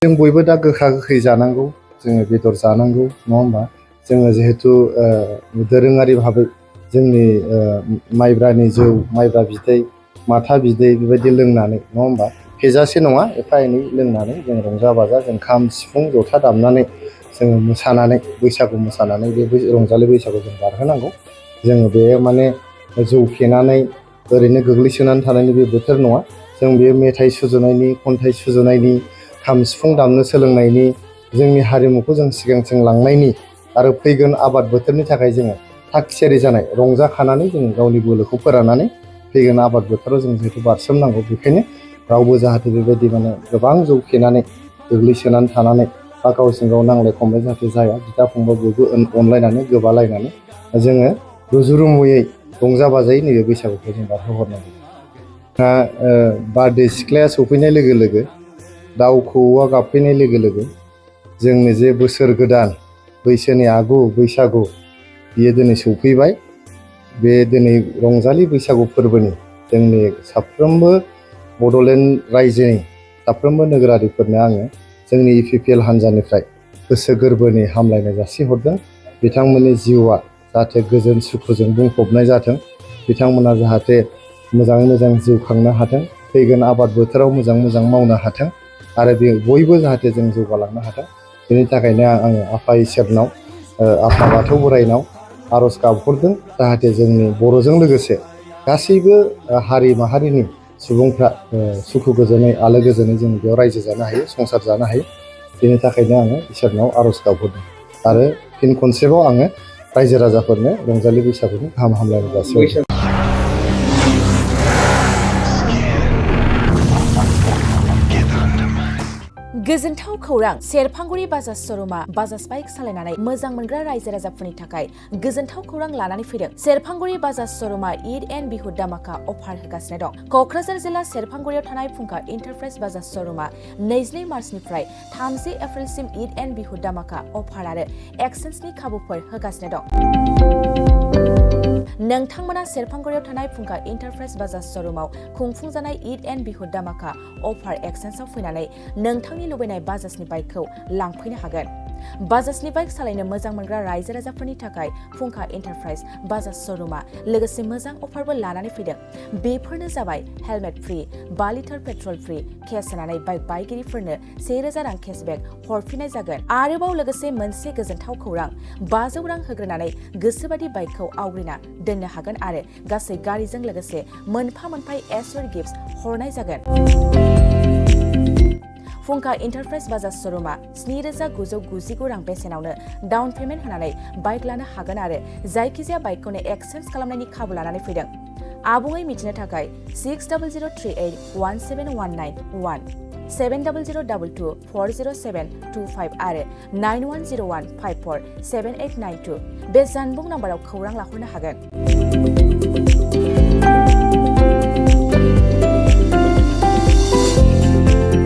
जों बयबो दा गोखा गोखै जानांगौ, जोङो बेदर जानांगौ, नङा होमबा? जोङो जिहेथु दोरोङारि भाबै जोंनि माइब्रानि जौ, माइब्रा बिदै, माथा बिदै बेबायदि लोंनानै, नङा होमबा? फेजासे नङा, एफा एनै लोंनानै जों रंजा बाजा जों खाम, सिफुं, जथा दामनानै जोङो मोसानानै, बैसागु मोसानानै बे रंजालि बैसागु जों बारहोनांगौ। जोङो बे माने जौ फेनानै ओरैनो गोग्लैसोनानै थानायनि बे बोथोर नङा। जों बे मेथाइ सुजुनायनि, खन्थाइ सुजुनायनि, खाम सिफुं दामनो सोलोंनायनि, जोंनि हारिमुखौ जों सिगांथिं लांनायनि आरो फैगोन आबाद बोथोरनि थाखाय जोङो थाग थियारि जानाय, रंजाखानानै जों गावनि बोलोखौ फोराननानै फैगोन आबाद बोथोराव जों जिहेतु बारसोमनांगौ। बेखायनो रावबो जाहाथे बेबायदि माने गोबां जौ फेनानै गोग्लैसोनानै थानानै बा गावजों गाव नांलाय खमलाय जाहाथे जाया, बिदा फंबाय बयबो अनलायनानै गोबालायनानै जोङो रुजु रुमुयै रंजा बाजायै नैबे बैसागुखौ जों बारहोहरनांगौ। बारदै सिख्लाया सफैनाय लोगो लोगो, दाउ खौवौआ गाबफैनाय लोगो लोगो जोंनि जे बोसोर गोदान बैसोनि आगु बैसागु बियो दिनै सौफैबाय। बे दिनै रंजालि बैसागु फोरबोनि जोंनि साफ्रोमबो बड'लेण्ड रायजोनि साफ्रोमबो नोगोरारिफोरनो आङो जोंनि इउपिपिएल हान्जानिफ्राय गोसो गोरबोनि हामलायनाय जासिहरदों। बिथांमोननि जिउआ जाहाथे गोजोन सुखुजों बुंफबनाय जाथों, बिथांमोना जाहाथे मोजाङै मोजां जिउ खांनो हाथों, फैगोन आबाद बोथोराव मोजां मोजां मावनो हाथों आरो बयबो जाहाथे जों जौगालांनो हाथों। बेनि थाखायनो आङो आफा इसोरनाव, आफा बाथौ बोराइनाव आर'ज गाबहरदों, जाहाथे जोंनि बर'जों लोगोसे गासैबो हारि माहारिनि सुबुंफ्रा सुखु गोजोनै आलो गोजोनै जों बेयाव रायजो जानो हायो, संसार जानो हायो। बेनि थाखायनो आङो इसोरनाव आर'ज गाबहरदों आरो फिन खनसेबाव आङो रायजो राजाफोरनो रंजालि बैसागुनि गाहाम हामलायनाय जासिहरदों। गोजोनथाव खौरां! सेरफांगुरि बाजाज श'रुमा बाजाज बाइक सालायनानै मोजां मोनग्रा रायजो राजाफोरनि थाखाय गोजोनथाव खौरां लानानै फैदों। सेरफांगुरि बाजाज श'रुमा ईद एन्ड बिहु दामाका अफार होगासिनो दं। क'क्राझार जिल्ला सेरफांगुरियाव थानाय फुंखा इन्टारप्राइज बाजाज श'रुमा 22 मार्चनिफ्राय 30 एप्रिलसिम ईद एन्ड बिहु दामाका अफार आरो एक्सेन्सनि खाबुफोर होगासिनो दं। नोंथांमोना सेरफांगुरियाव थानाय फुंखा इन्टारप्राइज बाजाज श'रुमाव खुंफुंजानाय ईद एन्ड बिहु दामाका अफार एक्सेन्सआव फैनानै नोंथांनि लुबैनाय बाजाजनि बाइकखौ लांफैनो हागोन। बाजाजनि बाइक सालायनो मोजां मोनग्रा रायजो राजाफोरनि थाखाय फुंखा इन्टारप्राइज बाजाज श'रुमा लोगोसे मोजां अफारबो लानानै फैदों। बेफोरनो जाबाय helmet free, 5 litre petrol free, case होनानै बाइक बायगिरिफोरनो 1000 रां केसबेक हरफिननाय जागोन। आरोबाव लोगोसे मोनसे गोजोनथाव खौरां, 500 रां होग्रोनानै गोसोबादि बाइकखौ आवग्रिना दोननो हागोन आरो गासै गारिजों लोगोसे मोनफा मोनफा एसुर गिफ्ट हरनाय जागोन। फुंखा इन्टारप्राइज बाजाज श'रुमा 7999 रां बेसेनावनो डाउन पेमेन्ट होनानै बाइक लानो हागोन आरो जायखिजाया बाइकखौनो एक्सेन्स खालामनायनि खाबु लानानै फैदों। आबुङै मिथिनो थाखाय 6003817191 7002240725 आरो 9101547892 बे जानबुं नाम्बाराव खौरां लाहरनो हागोन।